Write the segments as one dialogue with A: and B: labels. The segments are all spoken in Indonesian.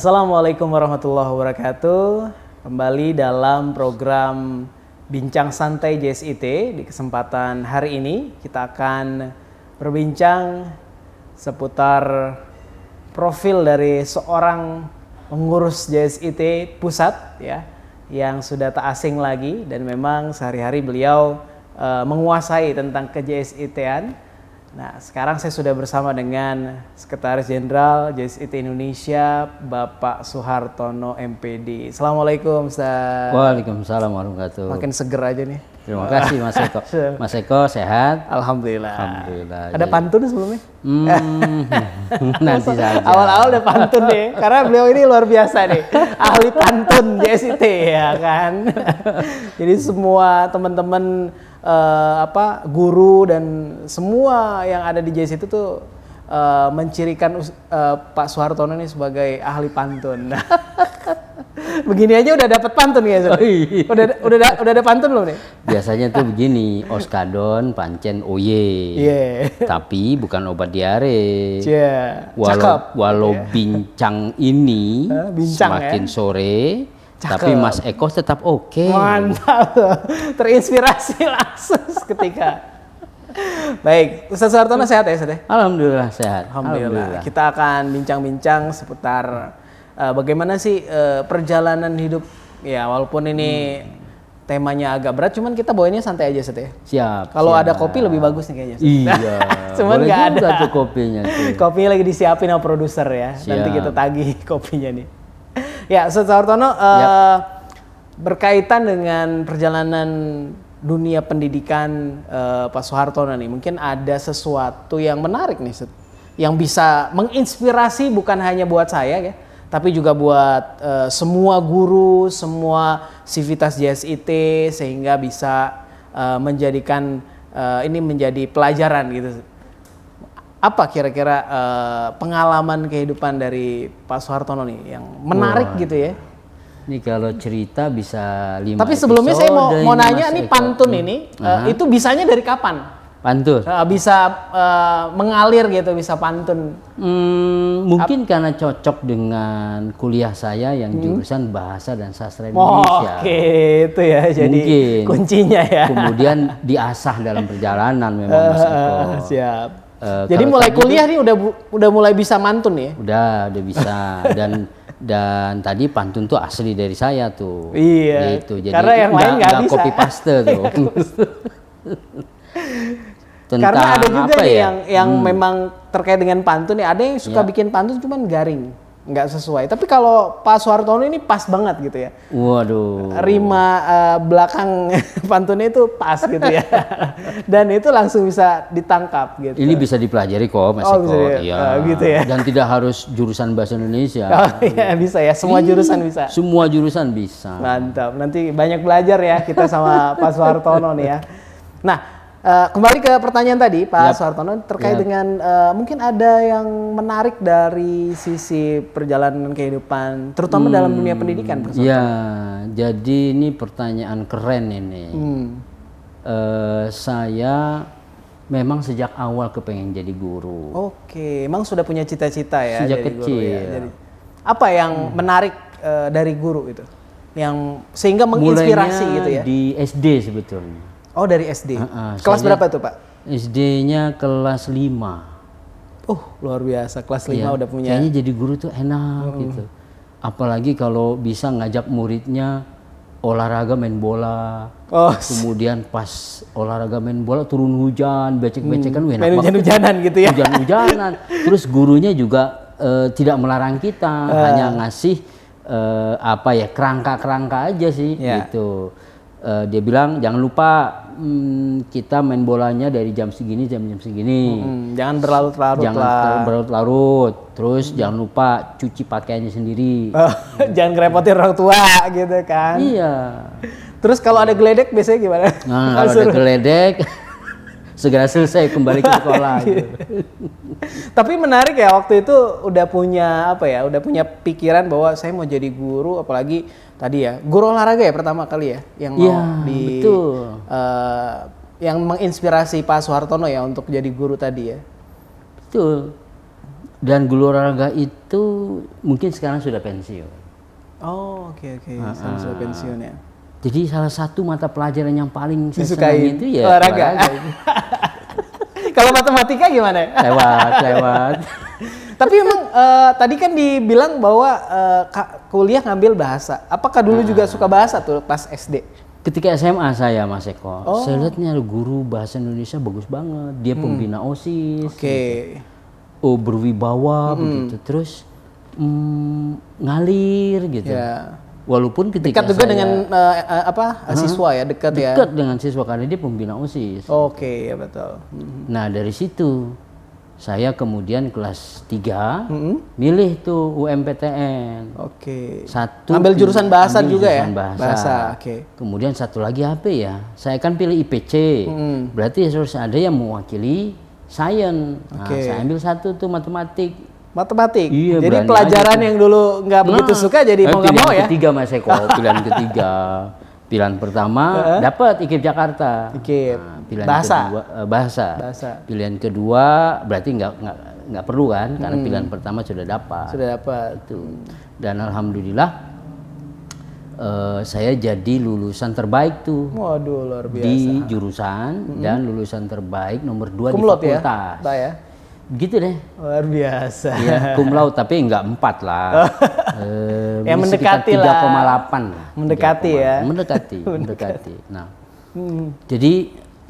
A: Assalamualaikum warahmatullahi wabarakatuh. Kembali dalam program Bincang Santai JSIT. Di kesempatan hari ini kita akan berbincang seputar profil dari seorang pengurus JSIT pusat ya, yang sudah tak asing lagi dan memang sehari-hari beliau menguasai tentang ke-JSIT-an. Nah, sekarang saya sudah bersama dengan Sekretaris Jenderal JSIT Indonesia, Bapak Suhartono MPD. Assalamualaikum, Ustaz.
B: Waalaikumsalam warahmatullahi wabarakatuh.
A: Makin seger aja nih.
B: Terima kasih Mas Eko. Mas Eko sehat?
A: Alhamdulillah.
B: Alhamdulillah.
A: Ada pantun sebelumnya?
B: Nanti saja.
A: Awal-awal ada pantun nih, karena beliau ini luar biasa nih, ahli pantun JSIT ya kan. Jadi semua teman-teman guru dan semua yang ada di JSIT itu tuh mencirikan Pak Suhartono ini sebagai ahli pantun. Begini aja udah dapat pantun ya, Zul? Udah ada pantun belum nih?
B: Biasanya tuh begini, oskadon pancen oye. Tapi bukan obat diare. Walau bincang ini semakin sore, tapi Mas Eko tetap oke.
A: Mantap, terinspirasi langsung ketika. Baik, Ustaz Suhartono sehat ya, Ustaz?
B: Alhamdulillah sehat.
A: Alhamdulillah. Kita akan bincang-bincang seputar bagaimana sih perjalanan hidup ya, walaupun ini temanya agak berat, cuman kita bawainnya santai aja, Ustaz ya.
B: Siap.
A: Kalau ada kopi lebih bagus nih kayaknya, Ustaz.
B: Iya.
A: Cuman nggak ada
B: tuh kopinya tuh.
A: Kopinya lagi disiapin sama produser ya. Siap. Nanti kita tagih kopinya nih. Ya, Ustaz Suhartono, berkaitan dengan perjalanan dunia pendidikan Pak Suhartono nih, mungkin ada sesuatu yang menarik nih, Ustaz, yang bisa menginspirasi bukan hanya buat saya ya, tapi juga buat semua guru, semua sivitas JSIT, sehingga bisa menjadikan ini menjadi pelajaran gitu. Apa kira-kira pengalaman kehidupan dari Pak Suhartono nih yang menarik gitu ya?
B: Ini kalau cerita bisa 5
A: Tapi sebelumnya saya mau nanya nih, pantun ini itu bisanya dari kapan?
B: Pantun?
A: Bisa mengalir gitu, bisa pantun.
B: Mungkin karena cocok dengan kuliah saya yang jurusan Bahasa dan Sastra Indonesia.
A: Oke, itu ya jadi mungkin kuncinya ya. Kemudian
B: diasah dalam perjalanan memang Mas Eko.
A: Siap. Jadi mulai kuliah nih udah mulai bisa mantun ya? Udah
B: bisa dan tadi pantun tuh asli dari saya tuh.
A: Iya.
B: Gitu. Jadi
A: karena yang lain nggak bisa.
B: Copy paste tuh.
A: Karena ada juga nih yang memang terkait dengan pantun ya, ada yang suka bikin pantun cuman garing, nggak sesuai. Tapi kalau Pak Suhartono ini pas banget gitu ya.
B: Waduh.
A: Rima belakang pantunnya itu pas gitu ya. Dan itu langsung bisa ditangkap gitu.
B: Ini bisa dipelajari kok Mas Eko.
A: Iya. Gitu ya.
B: Dan tidak harus jurusan Bahasa Indonesia.
A: Oh iya, bisa ya, semua jurusan bisa.
B: Semua jurusan bisa.
A: Mantap. Nanti banyak belajar ya kita sama Pak Suhartono nih ya. Nah, kembali ke pertanyaan tadi Pak Suhartono terkait dengan mungkin ada yang menarik dari sisi perjalanan kehidupan, terutama dalam dunia pendidikan.
B: Ya, jadi ini pertanyaan keren ini. Saya memang sejak awal kepengen jadi guru.
A: Oke, emang sudah punya cita-cita ya
B: sejak
A: jadi
B: kecil.
A: Guru ya? Jadi, apa yang menarik dari guru itu, yang sehingga menginspirasi
B: mulainya
A: gitu ya?
B: Di SD sebetulnya.
A: Oh, dari SD. Kelas berapa tuh, Pak?
B: SD-nya kelas 5.
A: Luar biasa. Kelas 5 udah punya.
B: Kayaknya jadi guru tuh enak gitu. Apalagi kalau bisa ngajak muridnya olahraga main bola. Kemudian pas olahraga main bola turun hujan, becek-becekan enak banget.
A: Main hujan-hujanan gitu ya.
B: Hujan-hujanan. Terus gurunya juga tidak melarang kita, hanya ngasih kerangka-kerangka aja sih gitu. Dia bilang jangan lupa kita main bolanya dari jam segini jam segini.
A: Jangan berlarut-larut.
B: Jangan berlarut-larut. Terus jangan lupa cuci pakaiannya sendiri.
A: Jangan ngerepotin orang tua gitu kan.
B: Iya.
A: Terus kalau ada geledek biasanya gimana?
B: Nah, kalau ada geledek segera selesai kembali ke sekolah. Gitu.
A: Tapi menarik ya, waktu itu udah punya udah punya pikiran bahwa saya mau jadi guru, apalagi tadi ya guru olahraga ya pertama kali ya yang mau yang menginspirasi Pak Suhartono ya untuk jadi guru tadi ya.
B: Betul. Dan guru olahraga itu mungkin sekarang sudah pensiun.
A: Oh, oke. Sekarang sudah pensiun ya.
B: Jadi salah satu mata pelajaran yang paling saya
A: Disukai
B: senang itu ya
A: olahraga. Kalau matematika gimana?
B: Lewat.
A: Tapi emang tadi kan dibilang bahwa kuliah ngambil bahasa. Apakah dulu juga suka bahasa tuh pas SD?
B: Ketika SMA saya, Mas Eko, saya lihatnya guru bahasa Indonesia bagus banget. Dia pembina OSIS.
A: Oke.
B: Oh, berwibawa begitu. Terus ngalir gitu.
A: Ya.
B: Walaupun ketika
A: Dekat juga
B: saya
A: dengan siswa ya, dekat ya.
B: dekat dengan siswa karena dia pembina OSIS.
A: Oke, ya betul.
B: Nah, dari situ saya kemudian kelas 3 milih tuh UMPTN.
A: Oke.
B: Satu
A: Ambil jurusan bahasa
B: ambil
A: juga
B: jurusan
A: ya?
B: Bahasa.
A: Bahasa, oke.
B: Kemudian satu lagi apa ya? Saya kan pilih IPC. Berarti harus ada yang mewakili sains. Nah,
A: Oke.
B: saya ambil satu tuh matematik.
A: Matematik.
B: Iya,
A: Jadi
B: berani
A: pelajaran
B: aja tuh.
A: yang dulu nggak begitu suka jadi mau nggak mau ya?
B: Pilihan ketiga Mas Eko, pilihan ketiga. Pilihan pertama dapat IKIP Jakarta.
A: IKIP.
B: Pilihan
A: Bahasa.
B: kedua bahasa. Pilihan kedua berarti nggak perlu kan karena pilihan pertama sudah dapat.
A: Sudah dapat.
B: Itu. Dan alhamdulillah saya jadi lulusan terbaik tuh
A: Waduh, luar biasa.
B: di jurusan dan lulusan terbaik nomor 2 di
A: Cum laude
B: fakultas.
A: ya, Pak ya?
B: Begitu deh.
A: Luar biasa.
B: Ya, cum laude tapi enggak 4 lah.
A: Ya, mendekati lah.
B: 3,8 lah.
A: Mendekati
B: 3,8.
A: ya.
B: Mendekati. Nah, jadi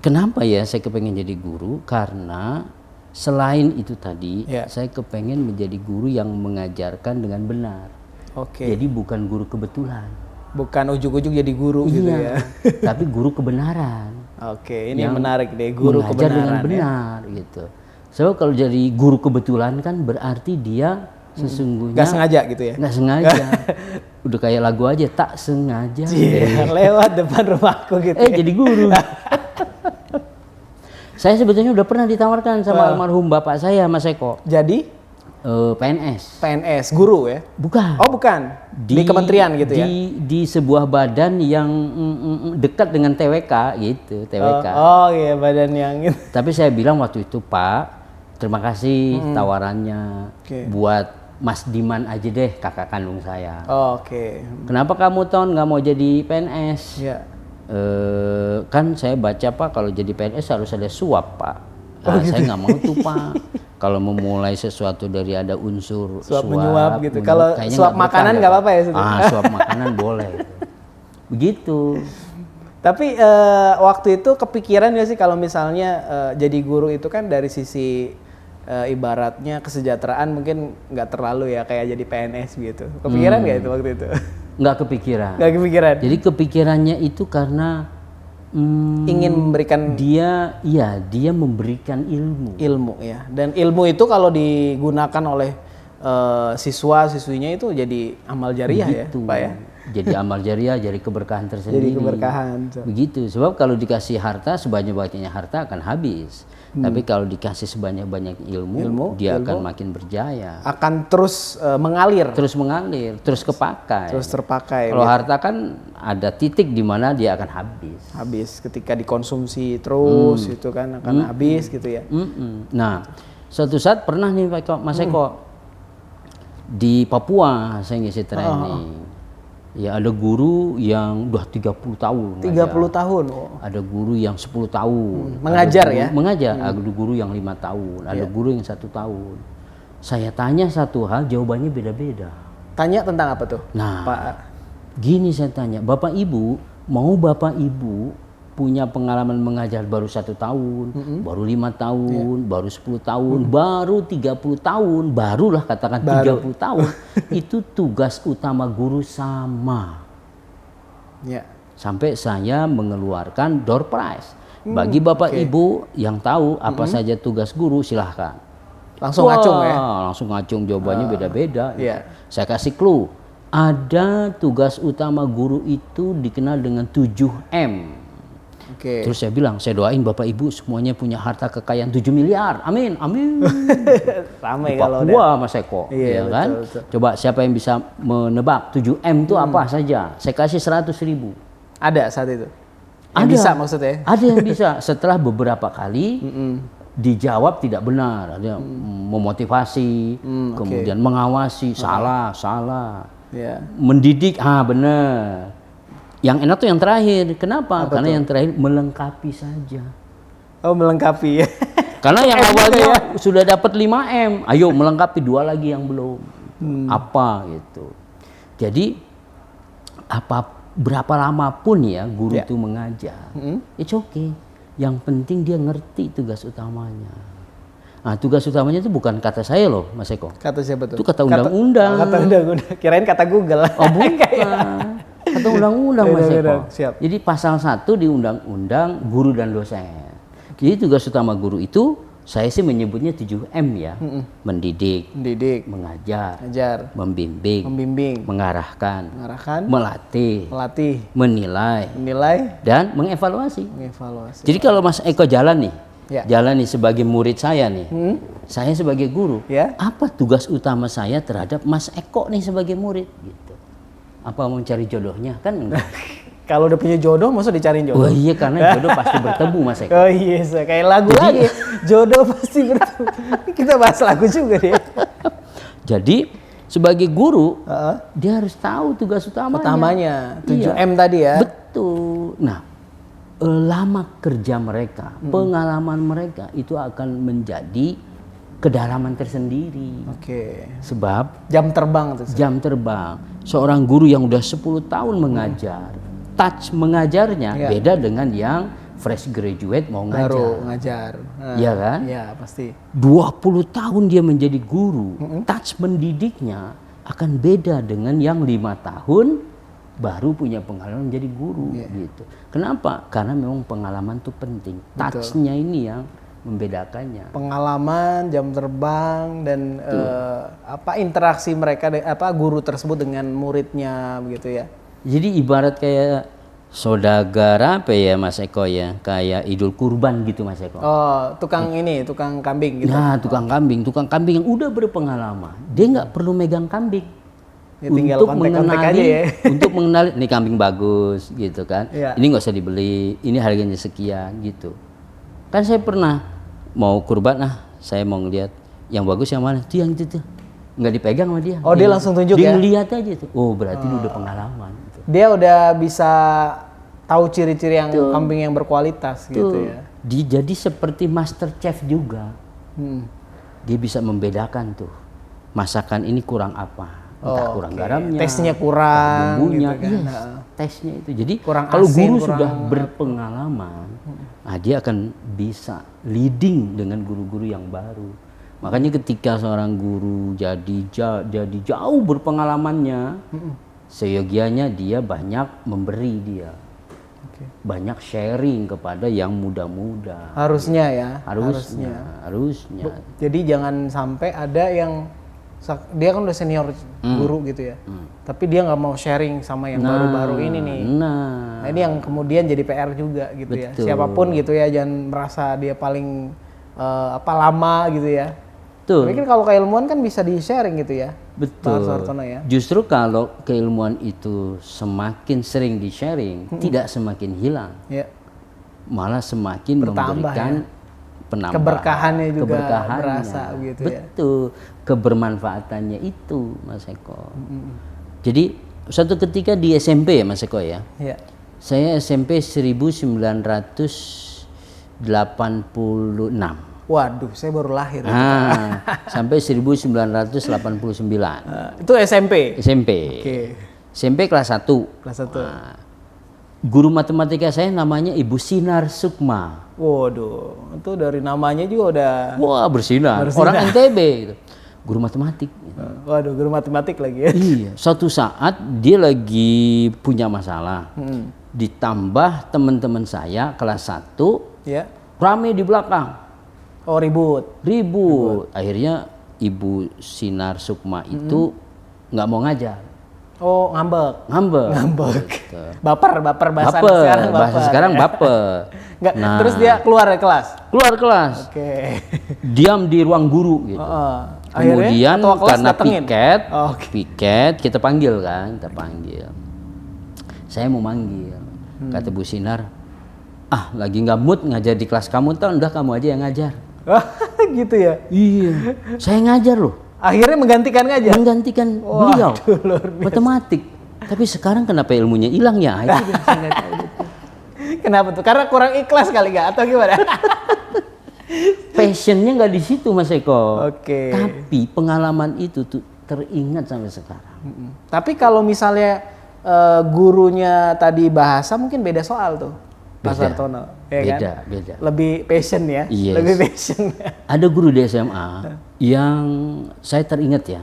B: kenapa ya saya kepengen jadi guru? Karena selain itu tadi, saya kepengen menjadi guru yang mengajarkan dengan benar.
A: Oke.
B: Jadi bukan guru kebetulan.
A: Bukan ujuk-ujuk jadi guru gitu ya.
B: Tapi guru kebenaran.
A: Oke, ini yang menarik deh, guru
B: mengajar dengan
A: kebenaran
B: benar gitu. So kalau jadi guru kebetulan kan berarti dia sesungguhnya
A: nggak sengaja gitu ya?
B: Nggak sengaja. Udah kayak lagu aja, tak sengaja.
A: Lewat depan rumahku gitu.
B: Jadi guru. Saya sebetulnya udah pernah ditawarkan sama almarhum bapak saya, Mas Eko.
A: Jadi?
B: PNS,
A: guru ya?
B: Bukan.
A: Oh bukan, di kementerian gitu ya?
B: Di sebuah badan yang dekat dengan TWK gitu, TWK.
A: Oh iya, badan yang gitu.
B: Tapi saya bilang waktu itu, Pak, terima kasih tawarannya. Buat Mas Diman aja deh, kakak kandung saya.
A: Oke.
B: Kenapa kamu Ton nggak mau jadi PNS?
A: Ya.
B: Kan saya baca Pak, kalau jadi PNS harus ada suap Pak. Saya nggak mau tuh Pak. Kalau memulai sesuatu dari ada unsur
A: suap menyuap gitu. Kalau suap makanan nggak apa-apa ya?
B: Suap makanan boleh. Begitu.
A: Tapi waktu itu kepikiran nggak sih kalau misalnya jadi guru itu kan dari sisi ibaratnya kesejahteraan mungkin nggak terlalu ya kayak jadi PNS gitu. Kepikiran nggak itu waktu itu?
B: Nggak kepikiran.
A: Nggak kepikiran.
B: Jadi kepikirannya itu karena
A: ingin memberikan
B: dia memberikan ilmu
A: ya, dan ilmu itu kalau digunakan oleh siswa-siswinya itu jadi amal jariah
B: begitu.
A: Ya Pak ya,
B: jadi amal jariah, jadi keberkahan tersendiri.
A: Jadi keberkahan.
B: Begitu, sebab kalau dikasih harta sebanyak-banyaknya harta akan habis. Tapi kalau dikasih sebanyak-banyak ilmu, dia akan makin berjaya.
A: Akan terus mengalir.
B: Terus kepakai.
A: Terus terpakai.
B: Kalau harta kan ada titik di mana dia akan habis.
A: Habis ketika dikonsumsi terus itu kan akan habis gitu ya.
B: Nah, suatu saat pernah nih Pak Mas Eko di Papua saya ngisi training. Ya ada guru yang udah 30 tahun.
A: 30 tahun. Oh.
B: Ada guru yang 10 tahun.
A: Mengajar
B: guru,
A: ya?
B: Mengajar. Ada guru yang 5 tahun. Ada guru yang 1 tahun. Saya tanya satu hal, jawabannya beda-beda.
A: Tanya tentang apa tuh?
B: Nah,
A: Pak,
B: gini saya tanya, Bapak Ibu, mau Bapak Ibu punya pengalaman mengajar baru 1 tahun, baru 5 tahun, baru 10 tahun, baru 30 tahun, barulah katakan 30 tahun, itu tugas utama guru sama.
A: Ya.
B: Sampai saya mengeluarkan door prize. Bagi Bapak Ibu yang tahu apa saja tugas guru, silahkan.
A: Langsung ngacung ya?
B: Langsung ngacung, jawabannya beda-beda.
A: Iya.
B: Saya kasih clue. Ada tugas utama guru itu dikenal dengan 7M. Terus saya bilang, saya doain Bapak Ibu semuanya punya harta kekayaan 7 miliar. Amin, amin.
A: Ramai
B: kalau Papua Mas Eko,
A: iya,
B: ya kan? Betul. Coba siapa yang bisa menebak 7M itu apa saja? Saya kasih 100.000.
A: Ada saat itu? Yang
B: Ada.
A: bisa maksudnya?
B: Ada yang bisa. Setelah beberapa kali dijawab tidak benar, ada memotivasi, kemudian mengawasi, salah,
A: Ya.
B: mendidik, benar. Yang enak tuh yang terakhir, kenapa? Karena yang terakhir melengkapi saja.
A: Oh, melengkapi ya.
B: Karena yang awalnya sudah dapat 5M, ayo melengkapi 2 lagi yang belum. Apa gitu. Jadi berapa lama pun ya guru itu mengajar, it's okay. Yang penting dia ngerti tugas utamanya. Nah, tugas utamanya itu bukan kata saya loh, Mas Eko.
A: Kata siapa tuh?
B: Itu kata undang-undang.
A: Kata undang-undang. Kirain kata Google.
B: Oh, bukan. Kata undang-undang, Mas Eko.
A: Siap.
B: Jadi pasal 1 di undang-undang guru dan dosen. Jadi tugas utama guru itu saya sih menyebutnya 7M ya. Mendidik, mengajar, membimbing, mengarahkan, melatih, menilai, dan mengevaluasi. Jadi kalau Mas Eko jalan nih sebagai murid saya nih, saya sebagai guru, apa tugas utama saya terhadap Mas Eko nih sebagai murid gitu? Apa mau cari jodohnya? Kan enggak.
A: Kalau udah punya jodoh, masa dicariin jodoh?
B: Oh iya, karena jodoh pasti bertemu, Mas Eko.
A: Oh iya, kayak lagu lagi. Jodoh pasti bertemu. Kita bahas lagu juga deh.
B: Jadi sebagai guru, dia harus tahu tugas utamanya.
A: 7M tadi ya.
B: Betul. Nah, lama kerja mereka, pengalaman mereka itu akan menjadi kedalaman tersendiri.
A: Oke.
B: Sebab
A: jam terbang tuh.
B: Jam terbang. Seorang guru yang udah 10 tahun mengajar, touch mengajarnya beda dengan yang fresh graduate mau ngajar.
A: Baru ngajar.
B: Iya kan?
A: Iya, pasti.
B: 20 tahun dia menjadi guru, touch mendidiknya akan beda dengan yang 5 tahun baru punya pengalaman menjadi guru gitu. Kenapa? Karena memang pengalaman itu penting. Touch-nya ini yang membedakannya.
A: Pengalaman, jam terbang, dan interaksi mereka guru tersebut dengan muridnya begitu ya.
B: Jadi ibarat kayak saudagar apa ya Mas Eko ya, kayak Idul Kurban gitu Mas Eko.
A: Oh, tukang kambing gitu.
B: Nah, tukang kambing yang udah berpengalaman, dia nggak perlu megang kambing.
A: Ya, tinggal kontek-kontek aja ya.
B: Untuk mengenali, ini kambing bagus gitu kan. Ini nggak usah dibeli, ini harganya sekian gitu. Kan saya pernah mau kurban, saya mau ngeliat yang bagus yang mana, tuh yang itu tuh. Nggak dipegang sama dia.
A: Oh, dia langsung tunjuk
B: dia ngeliat aja tuh. Oh, berarti dia udah pengalaman. Gitu.
A: Dia udah bisa tahu ciri-ciri yang kambing yang berkualitas gitu ya.
B: Jadi seperti master chef juga. Dia bisa membedakan tuh. Masakan ini kurang apa? Entah kurang garamnya,
A: tesnya kurang,
B: bumbunya,
A: gitu kan.
B: tesnya itu. Jadi
A: kurang
B: kalau
A: asin,
B: guru sudah berpengalaman, dia akan bisa leading dengan guru-guru yang baru. Makanya ketika seorang guru jadi jauh berpengalamannya, seyogianya dia banyak memberi dia. Banyak sharing kepada yang muda-muda.
A: Harusnya ya.
B: Harusnya.
A: Jadi jangan sampai ada yang dia kan udah senior guru gitu ya, tapi dia nggak mau sharing sama yang baru-baru ini nih. Nah, ini yang kemudian jadi PR juga gitu. Betul. Ya. Siapapun gitu ya, jangan merasa dia paling lama gitu ya. Mungkin kalau keilmuan kan bisa di sharing gitu ya.
B: Betul.
A: Ya.
B: Justru kalau keilmuan itu semakin sering di sharing, tidak semakin hilang, malah semakin memberikan penambahan,
A: keberkahannya juga berasa gitu ya.
B: Betul, kebermanfaatannya itu Mas Eko. Jadi suatu ketika di SMP ya Mas Eko ya. Saya SMP 1986.
A: Waduh, saya baru lahir.
B: Sampai 1989.
A: Itu SMP?
B: SMP. SMP kelas 1.
A: Kelas 1.
B: Guru matematika saya namanya Ibu Sinar Sukma.
A: Waduh, itu dari namanya juga udah.
B: Wah, bersinar. Orang NTB gitu. Guru matematik. Gitu.
A: Waduh, guru matematik lagi ya.
B: Iya, suatu saat dia lagi punya masalah. Ditambah teman-teman saya kelas 1 rame di belakang.
A: Oh, ribut.
B: Akhirnya Ibu Sinar Sukma itu nggak mau ngajar.
A: Oh, ngambek.
B: Gitu.
A: Baper bahasa sekarang baper.
B: Bahasa sekarang baper.
A: Terus dia keluar dari kelas. Oke.
B: Diam di ruang guru gitu. Kemudian karena piket kita panggil kan, Saya mau manggil. Kata Bu Sinar, lagi nggak mood ngajar di kelas kamu, udah kamu aja yang ngajar.
A: Gitu ya.
B: Iya, saya ngajar loh.
A: Akhirnya menggantikan ngajar.
B: Menggantikan beliau.
A: Waduh, luar biasa.
B: Matematik. Tapi sekarang kenapa ilmunya hilang ya? Itu yang saya nggak tahu.
A: Kenapa tuh? Karena kurang ikhlas kali nggak atau gimana?
B: Passionnya nggak di situ Mas Eko.
A: Oke.
B: Tapi pengalaman itu tuh teringat sampai sekarang.
A: Tapi kalau misalnya gurunya tadi bahasa mungkin beda soal tuh, Mas
B: Beda.
A: Wartono, ya
B: Beda,
A: kan?
B: beda.
A: Lebih passion ya,
B: Yes.
A: lebih passion.
B: Ada guru di SMA yang saya teringat ya.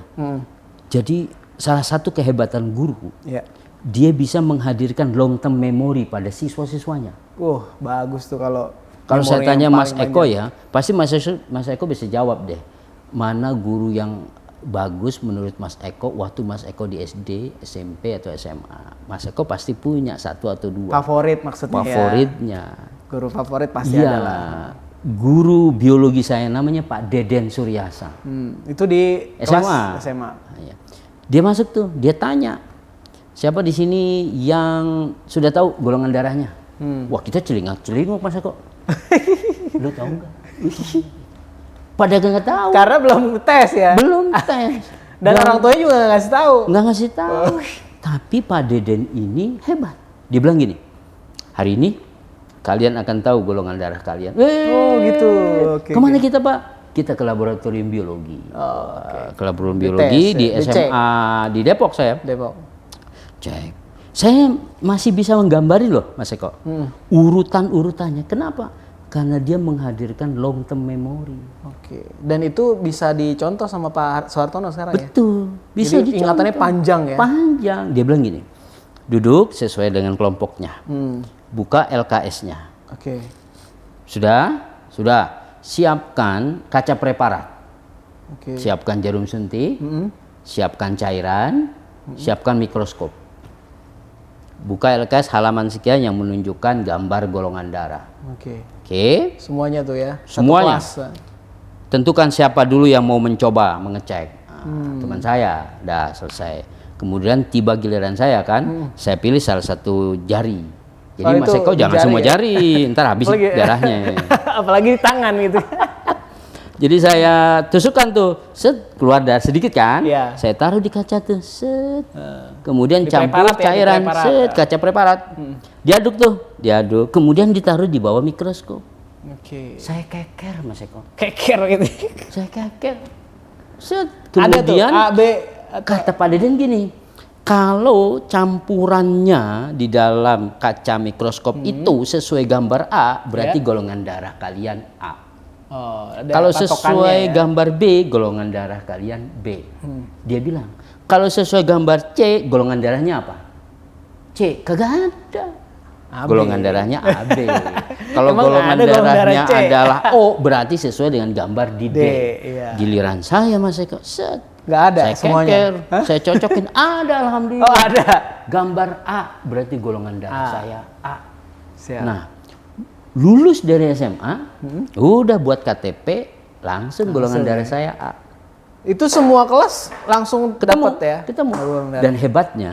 B: Jadi salah satu kehebatan guru,
A: Ya.
B: dia bisa menghadirkan long term memory pada siswa-siswanya.
A: Bagus tuh kalau.
B: Kalau saya
A: memori
B: tanya
A: yang
B: Mas
A: paling
B: Eko
A: banyak.
B: ya, pasti Mas Eko bisa jawab deh. Mana guru yang bagus menurut Mas Eko waktu Mas Eko di SD, SMP atau SMA? Mas Eko pasti punya satu atau dua.
A: Favorit maksudnya.
B: Favoritnya.
A: Ya. Guru favorit pasti
B: Iya.
A: adalah.
B: Guru biologi saya namanya Pak Deden Suryasa.
A: Itu di
B: SMA.
A: kelas SMA.
B: Iya. Dia masuk tuh, dia tanya, siapa di sini yang sudah tahu golongan darahnya? Wah, kita celingak-celinguk Mas Eko. Lu tahu nggak? Pada nggak tahu.
A: Karena belum tes ya.
B: Belum tes.
A: Dan orang tuanya juga nggak ngasih tahu.
B: Nggak ngasih tahu. Tapi Pak Deden ini hebat. Dia bilang gini, hari ini kalian akan tahu golongan darah kalian.
A: Gitu. Oke,
B: Kemana kita Pak? Kita ke laboratorium biologi. Ke laboratorium biologi
A: Dites,
B: di
A: ya?
B: SMA di Depok saya.
A: Depok.
B: Cek. Saya masih bisa menggambarin loh Mas Eko. Urutan-urutannya. Kenapa? Karena dia menghadirkan long term memory.
A: Oke. Dan itu bisa dicontoh sama Pak Soehartono sekarang ya?
B: Betul. Bisa
A: Jadi
B: dicontoh.
A: ingatannya panjang ya?
B: Panjang. Dia bilang gini, duduk sesuai dengan kelompoknya. Buka LKS-nya.
A: Oke.
B: Sudah? Sudah. Siapkan kaca preparat.
A: Oke.
B: Siapkan jarum suntik. Siapkan cairan. Siapkan mikroskop. Buka LKS halaman sekian yang menunjukkan gambar golongan darah.
A: Oke.
B: Oke.
A: Semuanya tuh ya? Satu
B: Semuanya.
A: kelas.
B: Tentukan siapa dulu yang mau mencoba mengecek. Teman saya, dah selesai. Kemudian tiba giliran saya kan, saya pilih salah satu jari. Jadi
A: Oh,
B: Mas
A: itu
B: Eko jangan
A: jari
B: semua
A: ya?
B: jari, ntar habis
A: Apalagi-
B: darahnya.
A: Apalagi di tangan gitu.
B: Jadi saya tusukkan tuh, set keluar darah sedikit kan,
A: Iya.
B: saya taruh di kaca tuh, set. Kemudian
A: Di
B: campur
A: preparat ya, di
B: cairan,
A: preparat.
B: set kaca preparat. Diaduk tuh, diaduk. Kemudian ditaruh di bawah mikroskop.
A: Oke.
B: Saya keker Mas Eko.
A: Keker gitu.
B: Saya keker. Set.
A: Ada tuh
B: Kemudian
A: A, B. Atau...
B: kata Pak Deden gini, kalau campurannya di dalam kaca mikroskop itu sesuai gambar A, berarti golongan darah kalian A.
A: Oh, ada
B: Kalau
A: patokannya
B: sesuai
A: ya.
B: gambar B, golongan darah kalian B. Dia bilang, kalau sesuai gambar C, golongan darahnya apa? C, kagak ada.
A: AB.
B: Golongan darahnya AB. Kalau
A: Emang
B: golongan
A: ada golongan
B: darahnya
A: darah C?
B: adalah O, berarti sesuai dengan gambar di D.
A: D, iya.
B: Giliran saya Mas Eko, set.
A: Nggak ada
B: Saya
A: semuanya.
B: keker, saya cocokin, ada alhamdulillah.
A: Oh, ada.
B: Gambar A, berarti golongan darah
A: A.
B: saya A.
A: Siap.
B: Nah, lulus dari SMA, udah buat KTP, langsung golongan darah saya A.
A: Itu semua kelas langsung
B: Ketemu,
A: dapat ya?
B: ketemu.
A: Golongan darah.
B: Dan hebatnya,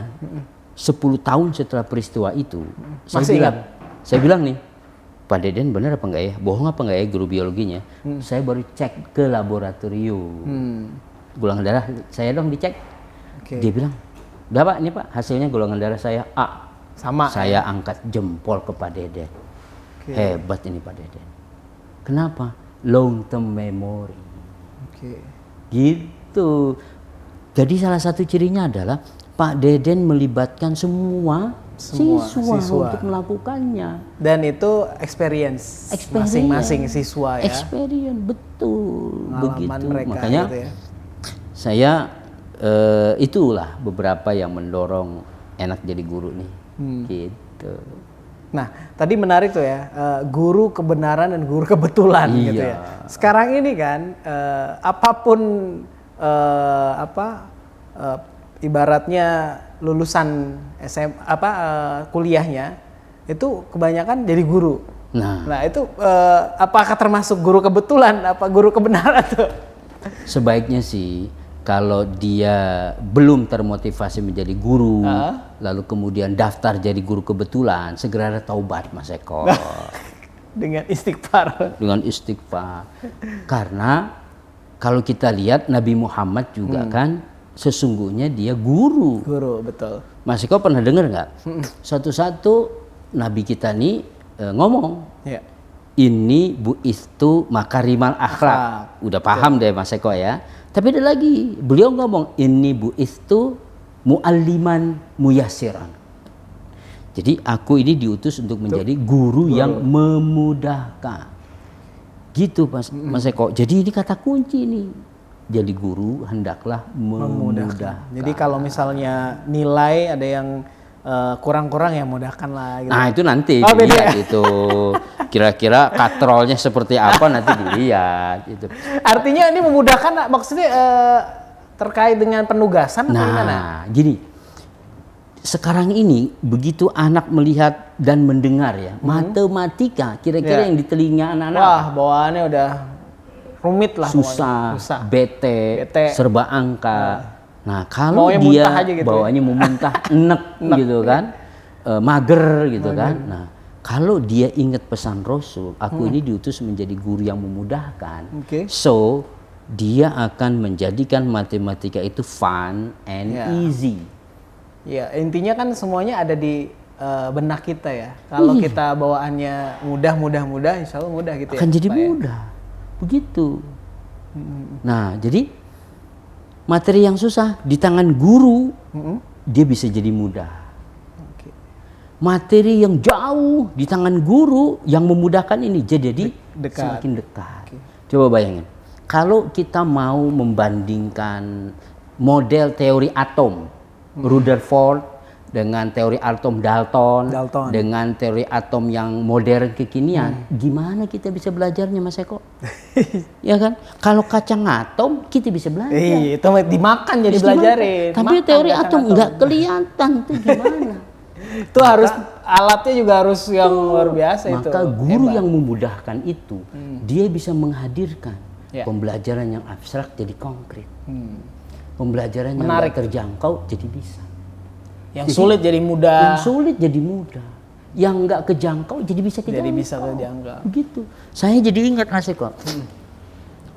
B: 10 tahun setelah peristiwa itu,
A: Masih
B: saya bilang nih, Pak Deden bener apa enggak ya? Bohong apa enggak ya guru biologinya? Saya baru cek ke laboratorium. Golongan darah saya dong dicek.
A: Oke.
B: Dia bilang, udah Pak, ini Pak hasilnya golongan darah saya A.
A: Sama.
B: Saya angkat jempol ke Pak Deden.
A: Oke.
B: Hebat ini Pak Deden. Kenapa? Long term memory.
A: Oke.
B: Gitu. Jadi salah satu cirinya adalah Pak Deden melibatkan semua siswa untuk melakukannya.
A: Dan itu experience masing-masing siswa ya.
B: Experience, betul.
A: Pengalaman
B: Begitu.
A: mereka
B: Makanya
A: gitu ya.
B: saya itulah beberapa yang mendorong enak jadi guru nih. Gitu.
A: Nah, tadi menarik tuh ya, guru kebenaran dan guru kebetulan
B: Iya.
A: gitu ya. Sekarang ini kan apapun ibaratnya lulusan kuliahnya itu kebanyakan jadi guru. Nah, itu apakah termasuk guru kebetulan apa guru kebenaran tuh?
B: Sebaiknya sih kalau dia belum termotivasi menjadi guru, lalu kemudian daftar jadi guru kebetulan, segera taubat Mas Eko.
A: Dengan istighfar.
B: Dengan istighfar. Karena kalau kita lihat Nabi Muhammad juga kan sesungguhnya dia guru.
A: Guru, betul.
B: Mas Eko pernah dengar nggak? Satu-satu Nabi kita nih ngomong.
A: Ya.
B: Ini buistu makarimal akhlak. Udah paham deh Mas Eko ya. Tapi ada lagi, beliau ngomong ini buistu mualliman muyassiran. Jadi aku ini diutus untuk menjadi guru yang memudahkan. Gitu Mas Eko. Jadi ini kata kunci nih. Jadi guru hendaklah memudahkan.
A: Jadi kalau misalnya nilai ada yang kurang-kurang ya mudahkan lah gitu.
B: Nah itu nanti dilihat itu. Kira-kira katrolnya seperti apa nanti dilihat. Itu.
A: Artinya ini memudahkan maksudnya terkait dengan penugasan atau gimana?
B: Nah gini. Sekarang ini begitu anak melihat dan mendengar ya. Matematika kira-kira yang di telinga anak-anak.
A: Wah bawaannya udah rumit lah.
B: Susah. Bete, serba angka. Nah kalau
A: maunya
B: dia
A: gitu
B: bawaannya mau muntah, enek gitu kan, mager gitu kan. Nah kalau dia ingat pesan Rasul, aku ini diutus menjadi guru yang memudahkan. So dia akan menjadikan matematika itu fun and easy.
A: Ya intinya kan semuanya ada di benak kita ya. Kalau kita bawaannya mudah, insya Allah mudah gitu
B: akan
A: ya.
B: Jadi mudah, begitu. Nah jadi materi yang susah di tangan guru dia bisa jadi mudah. Materi yang jauh di tangan guru yang memudahkan ini jadi semakin dekat. Coba bayangin, kalau kita mau membandingkan model teori atom Rutherford dengan teori atom Dalton. Dengan teori atom yang modern kekinian, gimana kita bisa belajarnya Mas Eko? Ya kan? Kalau kacang atom kita bisa belajar.
A: Itu dimakan jadi belajarin.
B: Tapi teori atom nggak kelihatan tuh gimana?
A: Itu harus alatnya juga harus yang luar biasa itu.
B: Maka guru yang memudahkan itu dia bisa menghadirkan pembelajaran yang abstrak jadi konkret. Pembelajaran yang nggak terjangkau jadi bisa.
A: Yang sulit jadi mudah.
B: Yang sulit jadi mudah. Yang nggak kejangkau jadi bisa kejangkau.
A: Jadi bisa kejangkau.
B: Begitu. Saya jadi ingat Mas Eko.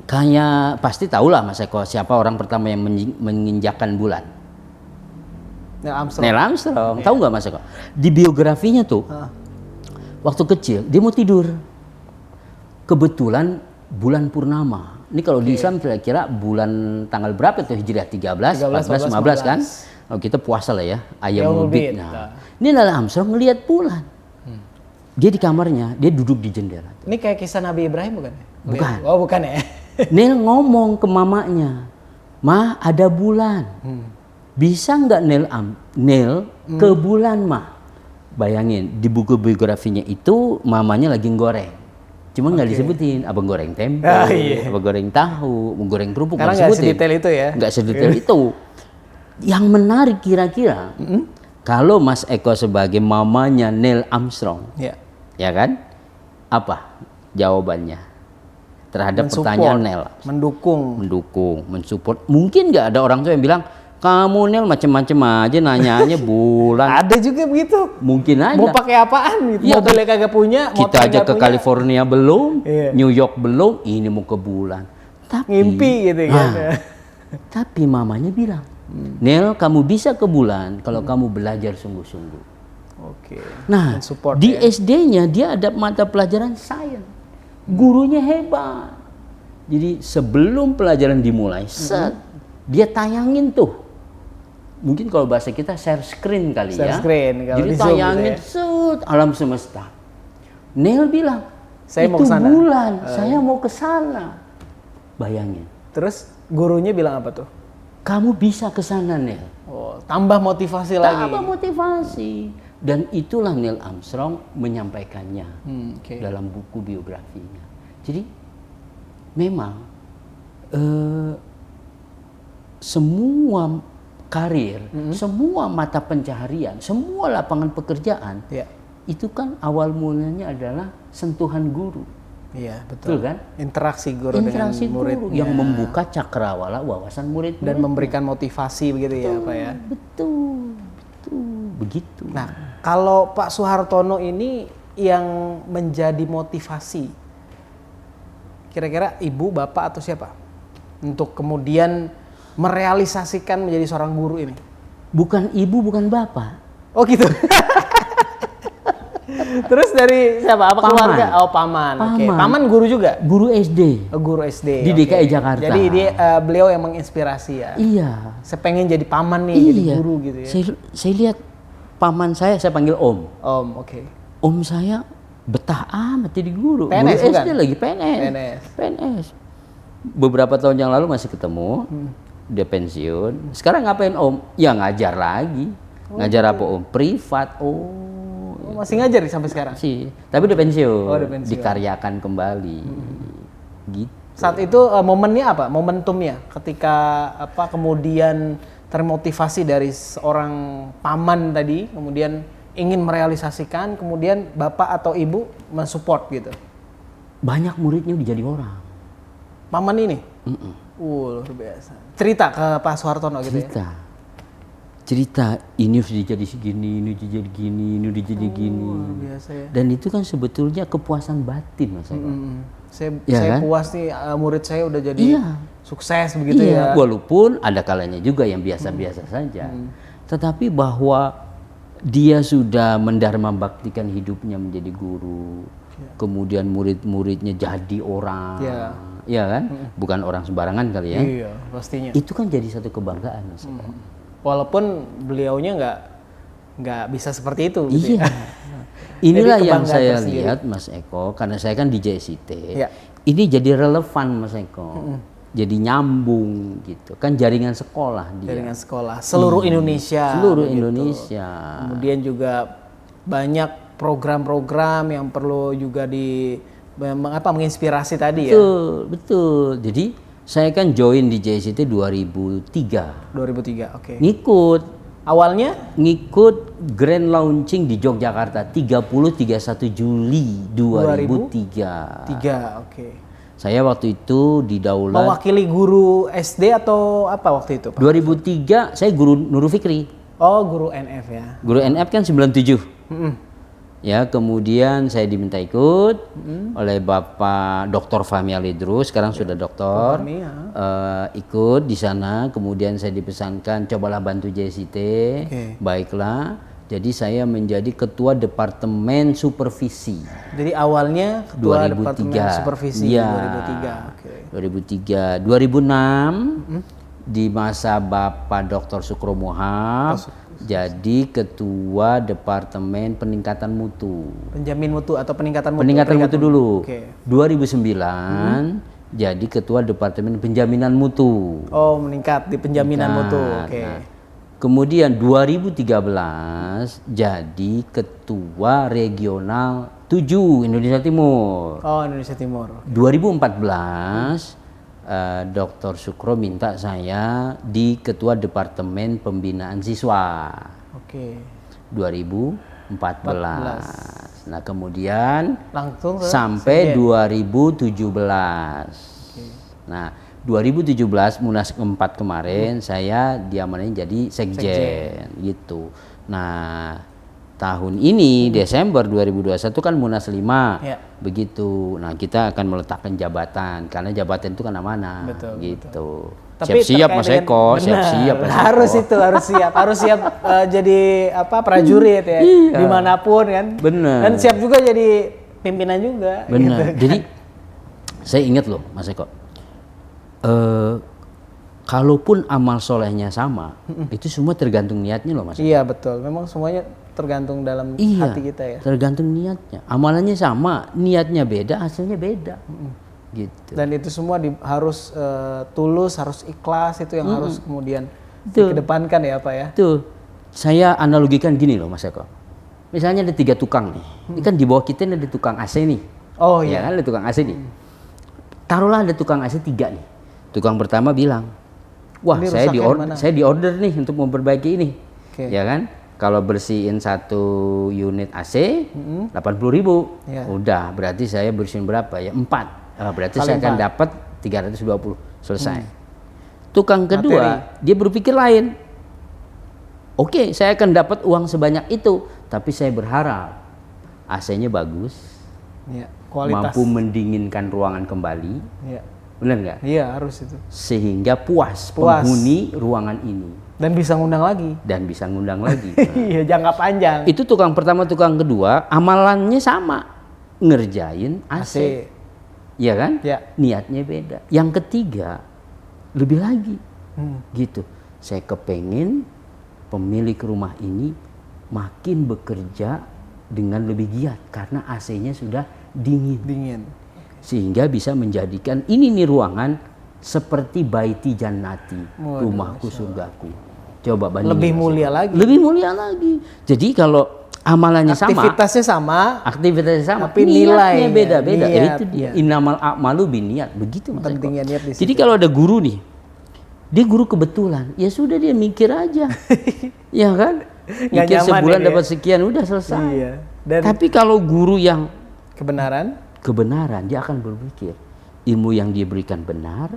B: Kayak pasti tahulah Mas Eko siapa orang pertama yang menginjakkan bulan. Neil Armstrong. Tahu nggak Mas Eko? Di biografinya tuh, waktu kecil dia mau tidur. Kebetulan bulan purnama. Ini kalau di Islam kira-kira bulan tanggal berapa tuh Hijriah? 13, 14, 15 kan? Kalau kita puasa lah ya, ayam mulbit. Nah, ini Neil Armstrong ngelihat bulan. Dia di kamarnya, dia duduk di jendela.
A: Ini kayak kisah Nabi Ibrahim bukan?
B: Bukan.
A: Oh bukan ya?
B: Neil ngomong ke mamanya, "Ma, ada bulan. Bisa nggak Neil ke bulan, Ma?" Bayangin, di buku biografinya itu mamanya lagi goreng. Cuma nggak disebutin, abang goreng tempe, abang goreng tahu, goreng kerupuk.
A: Karena nggak sedetail itu ya?
B: Nggak sedetail itu. Yang menarik kira-kira, kalau Mas Eko sebagai mamanya Neil Armstrong, ya kan? Apa jawabannya terhadap pertanyaan Neil? Mendukung, mensupport. Mungkin nggak ada orang tua yang bilang, kamu Neil macem-macem aja nanyanya bulan.
A: Ada juga begitu.
B: Mungkin aja.
A: Mau pakai apaan gitu?
B: Ya,
A: mobilnya kagak punya.
B: Kita aja ke California belum, New York belum, ini mau ke bulan. Tapi,
A: ngimpi gitu kan.
B: Tapi mamanya bilang, Neil, kamu bisa ke bulan kalau kamu belajar sungguh-sungguh. Nah, di SD-nya dia ada mata pelajaran sains. Gurunya hebat. Jadi sebelum pelajaran dimulai, dia tayangin tuh. Mungkin kalau bahasa kita share screen kali ya. Jadi tayangin alam semesta. Neil bilang,
A: saya
B: itu bulan, saya mau ke sana. Bayangin.
A: Terus gurunya bilang apa tuh?
B: Kamu bisa ke sana, Neil.
A: Oh, tambah motivasi lagi.
B: Tambah motivasi. Dan itulah Neil Armstrong menyampaikannya dalam buku biografinya. Jadi memang semua karir, semua mata pencaharian, semua lapangan pekerjaan, itu kan awal mulanya adalah sentuhan guru.
A: Iya, betul
B: kan?
A: Interaksi guru dengan muridnya.
B: Yang membuka cakrawala wawasan murid
A: dan memberikan motivasi begitu ya Pak ya?
B: Betul, begitu.
A: Nah, kalau Pak Soehartono ini yang menjadi motivasi? Kira-kira ibu, bapak atau siapa? Untuk kemudian merealisasikan menjadi seorang guru ini.
B: Bukan ibu, bukan bapak.
A: Oh gitu. Terus dari siapa? Apa
B: Paman.
A: keluarga? Oh paman. Oke.
B: Paman.
A: Paman guru juga?
B: Guru SD.
A: Oh, guru SD.
B: Di
A: oke.
B: DKI Jakarta.
A: Jadi dia beliau yang menginspirasi ya.
B: Iya.
A: Saya pengen jadi paman nih, jadi guru gitu ya.
B: Saya lihat paman saya panggil Om.
A: Om, oke.
B: Om saya betah amat jadi guru.
A: PNS
B: Guru SD
A: bukan?
B: lagi PNS. Beberapa tahun yang lalu masih ketemu. Dia pensiun. Sekarang ngapain Om? Ya ngajar lagi. Ngajar apa Om? Privat.
A: Masih ngajar nih sampai sekarang?
B: Sih. Tapi udah pensiun.
A: Oh, udah pensiun.
B: Dikaryakan kembali. Gitu.
A: Saat itu momennya apa? Momentumnya ketika kemudian termotivasi dari seorang paman tadi, kemudian ingin merealisasikan, kemudian bapak atau ibu mensupport gitu.
B: Banyak muridnya udah jadi orang.
A: Paman ini? Luar biasa. Cerita ke Pak Soehartono gitu ya?
B: Cerita ini udah jadi segini, ini udah jadi gini, ini udah jadi gini.
A: Luar biasa ya.
B: Dan itu kan sebetulnya kepuasan batin Mas Eko.
A: Saya
B: kan?
A: puas nih murid saya udah jadi sukses begitu ya.
B: Walaupun ada kalanya juga yang biasa-biasa saja. Tetapi bahwa dia sudah mendharma baktikan hidupnya menjadi guru. Kemudian murid-muridnya jadi orang. Iya kan? Bukan orang sembarangan kali ya.
A: Iya, pastinya.
B: Itu kan jadi satu kebanggaan Mas Eko.
A: Walaupun beliaunya nggak bisa seperti itu. Gitu
B: Iya.
A: ya.
B: Inilah
A: Jadi
B: yang
A: kebanggaan
B: saya
A: tersendiri.
B: lihat Mas Eko, karena saya kan di JSIT.
A: Iya.
B: Ini jadi relevan Mas Eko. Jadi nyambung gitu. Kan jaringan sekolah dia.
A: Jaringan sekolah seluruh Indonesia.
B: Seluruh
A: begitu.
B: Indonesia.
A: Kemudian juga banyak program-program yang perlu juga menginspirasi tadi ya.
B: Betul. Jadi saya kan join di JSIT 2003.
A: 2003, oke.
B: Awalnya
A: Ngikut
B: grand launching di Yogyakarta 30-31 Juli 2003.
A: 3, oke.
B: Saya waktu itu didaulat.
A: Mewakili guru SD atau apa waktu itu, Pak?
B: 2003 saya guru Nurul Fikri.
A: Oh, guru NF ya.
B: Guru NF kan 97. Ya, kemudian saya diminta ikut oleh Bapak Dr. Fahmi Alidrus, sekarang sudah doktor.
A: Fahmi, ya.
B: Ikut di sana, kemudian saya dipesankan cobalah bantu JSIT. Baiklah. Jadi saya menjadi ketua departemen supervisi.
A: Jadi awalnya ketua
B: 2003.
A: departemen supervisi
B: Ya,
A: 2003. Oke.
B: 2003. 2006 di masa Bapak Dr. Sukro Mohab jadi ketua departemen peningkatan mutu.
A: Penjamin mutu atau peningkatan mutu?
B: Peningkatan mutu dulu.
A: Oke.
B: 2009 jadi ketua departemen penjaminan mutu.
A: Oh, meningkat di penjaminan mutu. Oke.
B: Nah, kemudian 2013 jadi ketua regional 7 Indonesia Timur.
A: Oh, Indonesia Timur.
B: 2014 Dr. Sukro minta saya di ketua departemen pembinaan siswa.
A: Oke.
B: 2014. Nah, kemudian
A: Langsung ke
B: sampai
A: Sekjen.
B: 2017. Nah, 2017 Munas keempat kemarin saya diamanahin jadi sekjen gitu. Nah, tahun ini Desember 2021 kan Munas 5.
A: Ya.
B: Begitu. Nah, kita akan meletakkan jabatan karena jabatan itu kan amanah.
A: Betul,
B: gitu.
A: Tapi
B: Siap-siap Mas
A: terkait
B: Eko,
A: dengan-
B: siap-siap
A: Benar,
B: Mas Eko.
A: harus siap jadi prajurit ya, dimanapun kan.
B: Bener.
A: Dan siap juga jadi pimpinan juga.
B: Benar.
A: gitu.
B: Jadi saya ingat loh Mas Eko. Kalaupun amal solehnya sama, itu semua tergantung niatnya loh Mas.
A: Iya betul. Memang semuanya tergantung dalam
B: Iya,
A: hati kita ya.
B: tergantung niatnya. Amalannya sama, niatnya beda, hasilnya beda. Gitu.
A: Dan itu semua harus tulus, harus ikhlas, itu yang harus kemudian
B: Betul.
A: dikedepankan ya Pak ya.
B: Tuh, saya analogikan gini loh Mas Eko. Misalnya ada 3 tukang nih. Ini kan di bawah kita ini ada tukang AC nih.
A: Oh
B: Ya
A: iya.
B: kan ada tukang AC nih. Taruhlah ada tukang AC 3 nih. Tukang pertama bilang, wah
A: Ini
B: saya
A: rusaknya mana?
B: di order nih untuk memperbaiki ini.
A: Oke.
B: Ya kan? Kalau bersihin 1 unit AC 80.000.
A: Iya.
B: Udah, berarti saya bersihin berapa ya? 4. Berarti
A: Kali
B: saya akan
A: 4.
B: dapat 320. Selesai. Tukang kedua, dia berpikir lain. Oke, saya akan dapat uang sebanyak itu, tapi saya berharap AC-nya bagus,
A: Ya, kualitas.
B: mampu mendinginkan ruangan kembali,
A: Ya.
B: benar nggak?
A: Iya, harus itu.
B: Sehingga puas
A: Puas.
B: penghuni ruangan ini
A: Dan bisa ngundang lagi.
B: dan bisa ngundang lagi.
A: Iya, jangka panjang.
B: Itu tukang pertama, tukang kedua, amalannya sama, ngerjain AC. Iya kan?
A: Ya.
B: Niatnya beda. Yang ketiga, lebih lagi.
A: Hmm.
B: Gitu. Saya kepengen pemilik rumah ini makin bekerja dengan lebih giat karena AC-nya sudah dingin.
A: Dingin.
B: Sehingga bisa menjadikan ini nih ruangan seperti baiti jannati,
A: Waduh,
B: rumahku surgaku. Coba bandingin.
A: Lebih
B: Mas
A: mulia
B: Eko.
A: lagi.
B: Lebih mulia lagi. Jadi kalau amalannya
A: Aktivitasnya sama,
B: aktivitasnya sama,
A: tapi
B: niatnya
A: nilainya,
B: beda-beda. Ya, itu dia.
A: niat.
B: Innamal a'malu binniat, begitu Mas Eko.
A: pentingnya niat di situ.
B: Jadi kalau ada guru nih, dia guru kebetulan, ya sudah dia mikir aja, ya kan?
A: Nggak
B: Mikir
A: nyaman
B: sebulan
A: ini ya.
B: dapat sekian, udah selesai.
A: Iya. Dan
B: Tapi kalau guru yang
A: kebenaran,
B: dia akan berpikir ilmu yang dia berikan benar,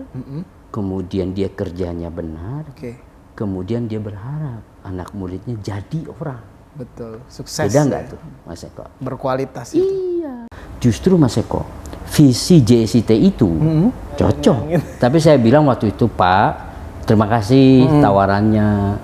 B: kemudian dia kerjanya benar,
A: oke,
B: kemudian dia berharap anak muridnya jadi orang.
A: betul, sukses.
B: Beda nggak
A: ya.
B: tuh, Mas Eko?
A: Berkualitas itu.
B: Iya. Justru Mas Eko, visi JSIT itu cocok. Tapi saya bilang waktu itu, Pak, terima kasih tawarannya.